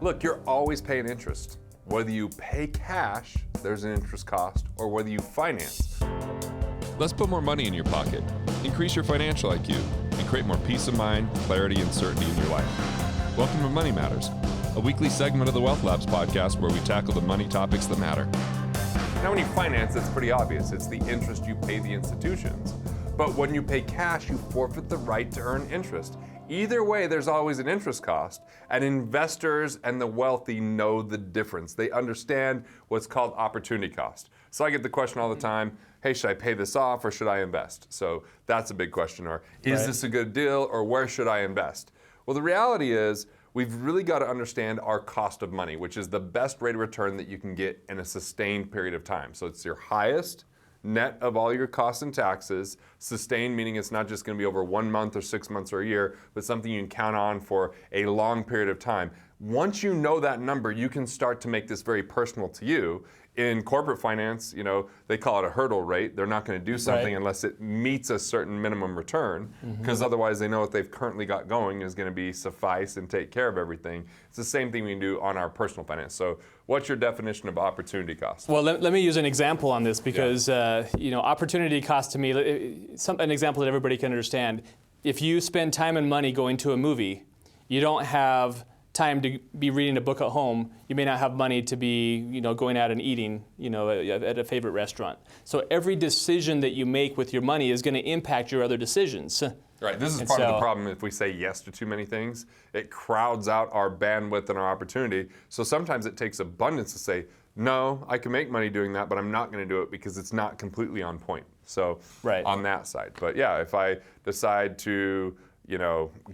Look, you're always paying interest. Whether you pay cash, there's an interest cost, or whether you finance. Let's put more money in your pocket, increase your financial IQ, and create more peace of mind, clarity, and certainty in your life. Welcome to Money Matters, a weekly segment of the Wealth Labs podcast where we tackle the money topics that matter. Now, when you finance, it's pretty obvious. It's the interest you pay the institutions. But when you pay cash, you forfeit the right to earn interest. Either way, there's always an interest cost, and investors and the wealthy know the difference. They understand what's called opportunity cost. So I get the question all the time, hey, should I pay this off or should I invest? So that's a big question. Or is this a good deal, or where should I invest? Well, the reality is we've really got to understand our cost of money, which is the best rate of return that you can get in a sustained period of time. So it's your highest net of all your costs and taxes, sustained meaning it's not just going to be over 1 month or 6 months or a year, but something you can count on for a long period of time. Once you know that number, you can start to make this very personal to you. In corporate finance, they call it a hurdle rate. They're not going to do something unless it meets a certain minimum return, because otherwise they know what they've currently got going is going to be suffice and take care of everything. It's the same thing we can do on our personal finance. So what's your definition of opportunity cost? Well, let me use an example on this because, opportunity cost to me, an example that everybody can understand. If you spend time and money going to a movie, you don't have time to be reading a book at home. You may not have money to be, going out and eating, at a favorite restaurant. So every decision that you make with your money is going to impact your other decisions. Right. This is part of the problem. If we say yes to too many things, it crowds out our bandwidth and our opportunity. So sometimes it takes abundance to say, no, I can make money doing that, but I'm not going to do it because it's not completely on point. So on that side. But yeah, if I decide to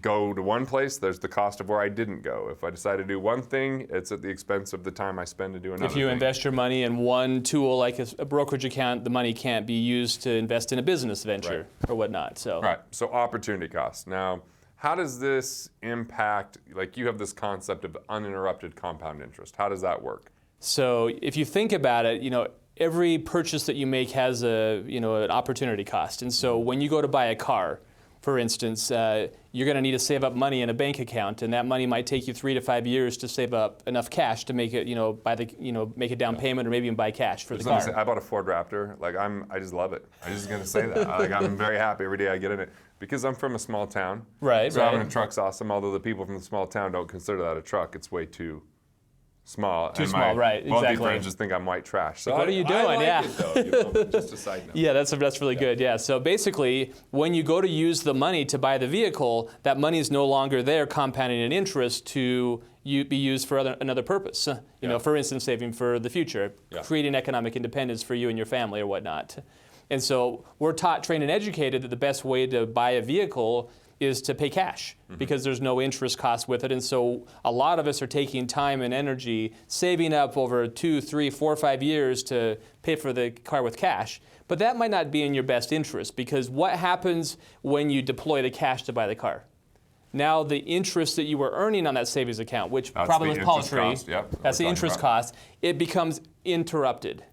go to one place, there's the cost of where I didn't go. If I decide to do one thing, it's at the expense of the time I spend to do another thing. If you invest your money in one tool, like a brokerage account, the money can't be used to invest in a business venture or whatnot. So opportunity cost. Now, how does this impact, you have this concept of uninterrupted compound interest. How does that work? So if you think about it, every purchase that you make has an opportunity cost. And so when you go to buy a car, for instance, you're going to need to save up money in a bank account, and that money might take you 3 to 5 years to save up enough cash to make it, make a down payment or maybe even buy cash for the car. I bought a Ford Raptor. I just love it. I'm just going to say that. I'm very happy every day I get in it because I'm from a small town. So having a truck's awesome. Although the people from the small town don't consider that a truck. It's way too small. Too small, right? Exactly. Wealthy friends just think I'm white trash. So what are you doing? It, though, just a side note. Yeah, that's really good. Yeah. So basically, when you go to use the money to buy the vehicle, that money is no longer there compounding in interest to be used for another purpose. For instance, saving for the future, creating economic independence for you and your family or whatnot. And so we're taught, trained, and educated that the best way to buy a vehicle is to pay cash because there's no interest cost with it. And so a lot of us are taking time and energy, saving up over 2, 3, 4, 5 years to pay for the car with cash. But that might not be in your best interest because what happens when you deploy the cash to buy the car? Now the interest that you were earning on that savings account, which probably was paltry, that's the interest cost, it becomes interrupted.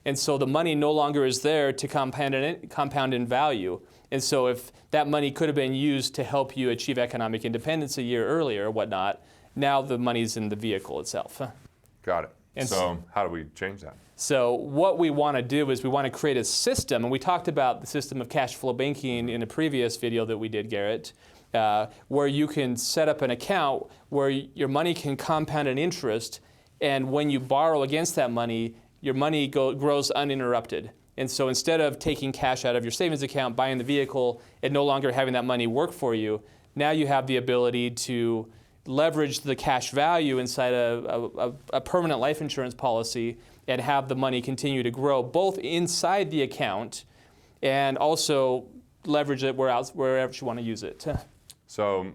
And so the money no longer is there to compound in value. And so if that money could have been used to help you achieve economic independence a year earlier or whatnot, now the money's in the vehicle itself. Got it. And so how do we change that? So what we want to do is we want to create a system, and we talked about the system of cash flow banking in a previous video that we did, Garrett, where you can set up an account where your money can compound an interest, and when you borrow against that money, your money grows uninterrupted. And so instead of taking cash out of your savings account, buying the vehicle, and no longer having that money work for you, now you have the ability to leverage the cash value inside a permanent life insurance policy and have the money continue to grow both inside the account and also leverage it wherever you want to use it. So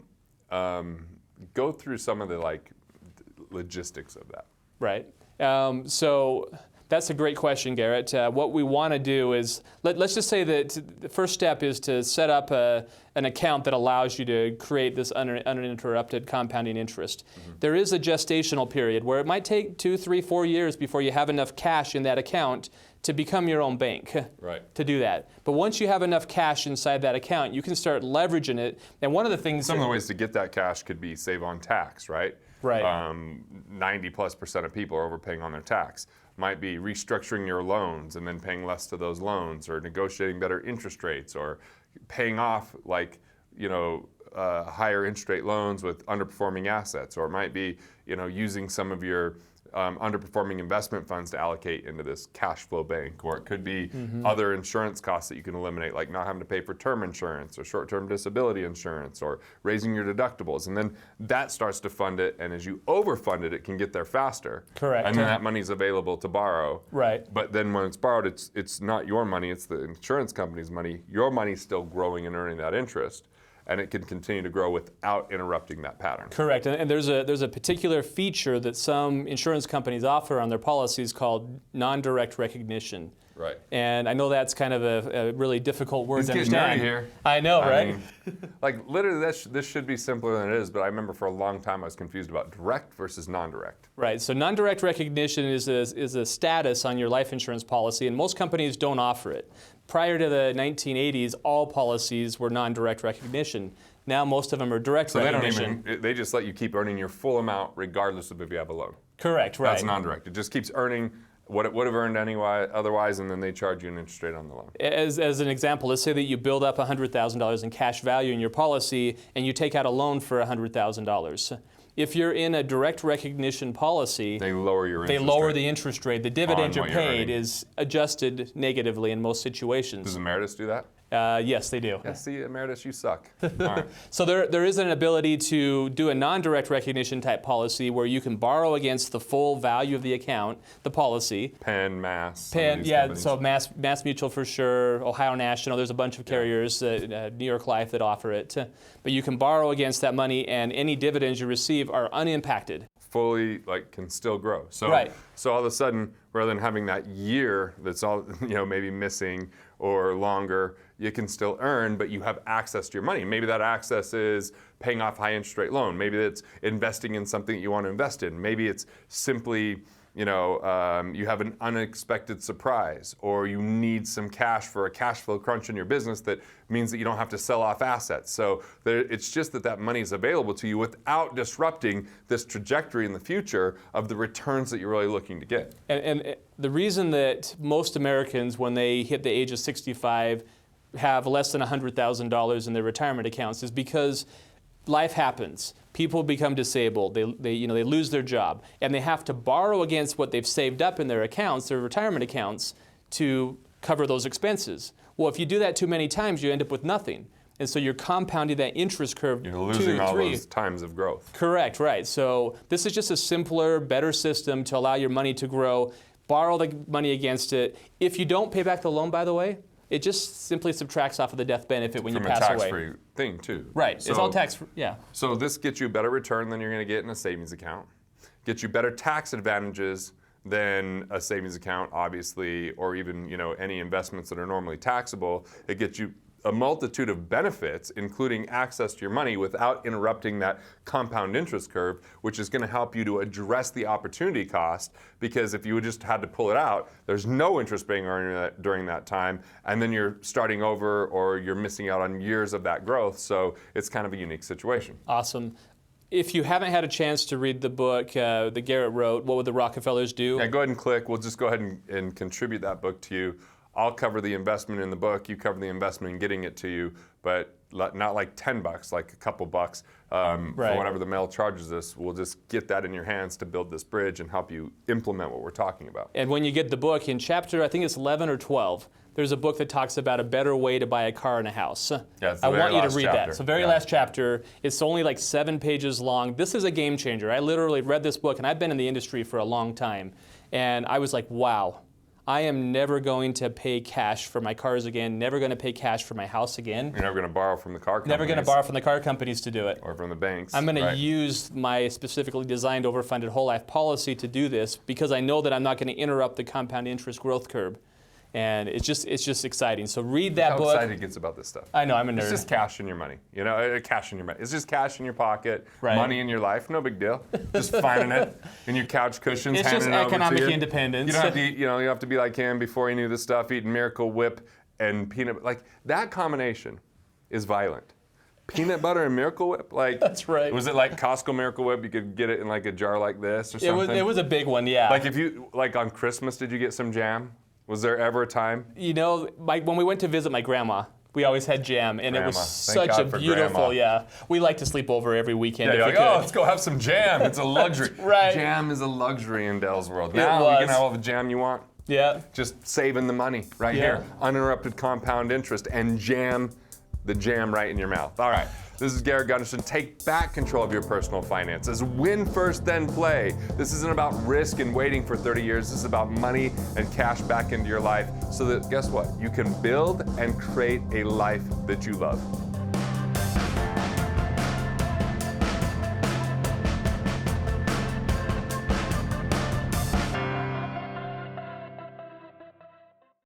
go through some of the logistics of that. Right. So that's a great question, Garrett. What we want to do is, let's just say that the first step is to set up an account that allows you to create this uninterrupted compounding interest. There is a gestational period where it might take 2, 3, 4 years before you have enough cash in that account to become your own bank to do that. But once you have enough cash inside that account, you can start leveraging it. And one of the things... Some of the ways to get that cash could be save on tax, right? Right. 90+% of people are overpaying on their tax. Might be restructuring your loans and then paying less to those loans, or negotiating better interest rates, or paying off higher interest rate loans with underperforming assets, or it might be using some of your underperforming investment funds to allocate into this cash flow bank, or it could be other insurance costs that you can eliminate, like not having to pay for term insurance or short-term disability insurance, or raising your deductibles, and then that starts to fund it. And as you overfund it, it can get there faster. Correct. And then that money's available to borrow. Right. But then when it's borrowed, it's not your money; it's the insurance company's money. Your money's still growing and earning that interest, and it can continue to grow without interrupting that pattern. Correct, and there's a particular feature that some insurance companies offer on their policies called non-direct recognition. Right. And I know that's kind of a really difficult word to understand. It's getting nerdy here. I know, right? I mean, literally, this should be simpler than it is, but I remember for a long time I was confused about direct versus non-direct. Right, so non-direct recognition is a status on your life insurance policy, and most companies don't offer it. Prior to the 1980s, all policies were non-direct recognition. Now most of them are direct recognition. They just let you keep earning your full amount regardless of if you have a loan. Correct, right. That's non-direct. It just keeps earning what it would have earned anyway, otherwise, and then they charge you an interest rate on the loan. As an example, let's say that you build up $100,000 in cash value in your policy and you take out a loan for $100,000. If you're in a direct recognition policy, they lower your interest They lower rate the interest rate. The dividend you're paid earning. is adjusted negatively in most situations. Does Emeritus do that? Yes, they do. Yeah, see, Emeritus, you suck. All right. So there is an ability to do a non-direct recognition type policy where you can borrow against the full value of the account, the policy. Penn, Mass. Penn, so Mass Mutual for sure, Ohio National, there's a bunch of carriers, New York Life that offer it. But you can borrow against that money, and any dividends you receive are unimpacted. Fully can still grow. So Right. So all of a sudden, rather than having that year that's all maybe missing or longer, you can still earn, but you have access to your money. Maybe that access is paying off high interest rate loan. Maybe it's investing in something that you want to invest in. Maybe it's simply you have an unexpected surprise, or you need some cash for a cash flow crunch in your business that means that you don't have to sell off assets. So it's just that money is available to you without disrupting this trajectory in the future of the returns that you're really looking to get. And the reason that most Americans, when they hit the age of 65, have less than $100,000 in their retirement accounts is because life happens. People become disabled. They lose their job, and they have to borrow against what they've saved up in their accounts, their retirement accounts, to cover those expenses. Well, if you do that too many times, you end up with nothing, and so you're compounding that interest curve. You're losing all those times of growth. Correct, right. So this is just a simpler, better system to allow your money to grow. Borrow the money against it. If you don't pay back the loan, by the way, it just simply subtracts off of the death benefit when you pass away. From a tax-free thing, too. Right. So, it's all tax-free, yeah. So this gets you a better return than you're going to get in a savings account. Gets you better tax advantages than a savings account, obviously, or even any investments that are normally taxable. It gets you a multitude of benefits, including access to your money without interrupting that compound interest curve, which is going to help you to address the opportunity cost, because if you just had to pull it out, there's no interest being earned during that time, and then you're starting over or you're missing out on years of that growth. So it's kind of a unique situation. Awesome. If you haven't had a chance to read the book that Garrett wrote, What Would the Rockefellers Do? Yeah, go ahead and click. We'll just go ahead and contribute that book to you. I'll cover the investment in the book, you cover the investment in getting it to you, but not like $10, like a couple bucks for whatever the mail charges us. We'll just get that in your hands to build this bridge and help you implement what we're talking about. And when you get the book, in chapter, I think it's 11 or 12, there's a book that talks about a better way to buy a car and a house. Yeah, I want you to read that. So very last chapter. It's only like 7 pages long. This is a game changer. I literally read this book, and I've been in the industry for a long time. And I was like, wow. I am never going to pay cash for my cars again, never going to pay cash for my house again. You're never going to borrow from the car companies. Never going to borrow from the car companies to do it. Or from the banks. I'm going to use my specifically designed overfunded whole life policy to do this because I know that I'm not going to interrupt the compound interest growth curve. And it's just exciting. So read that book. How excited he gets about this stuff. I know, I'm a nerd. It's just cash in your money. Cash in your money. It's just cash in your pocket, money in your life. No big deal. Just finding it in your couch cushions. It's just economic independence. You don't have to eat, you have to be like him before he knew this stuff, eating Miracle Whip and peanut. Like that combination is violent. peanut butter and Miracle Whip? Like, That's right. Was it like Costco Miracle Whip? You could get it in like a jar like this or something? It was a big one, yeah. Like if you, like on Christmas, did you get some jam? Was there ever a time? You know, when we went to visit my grandma, we always had jam, and it was Thank such God a for beautiful, Grandma. yeah. We like to sleep over every weekend Yeah, if you're we like, could. oh, let's go have some jam. It's a luxury. Right. Jam is a luxury in Dell's world. It Now you was. can have all the jam you want. Yeah. Just saving the money right Yeah. here. Uninterrupted compound interest and jam the jam right in your mouth. All right. This is Garrett Gunderson. Take back control of your personal finances. Win first, then play. This isn't about risk and waiting for 30 years. This is about money and cash back into your life so that, guess what? You can build and create a life that you love.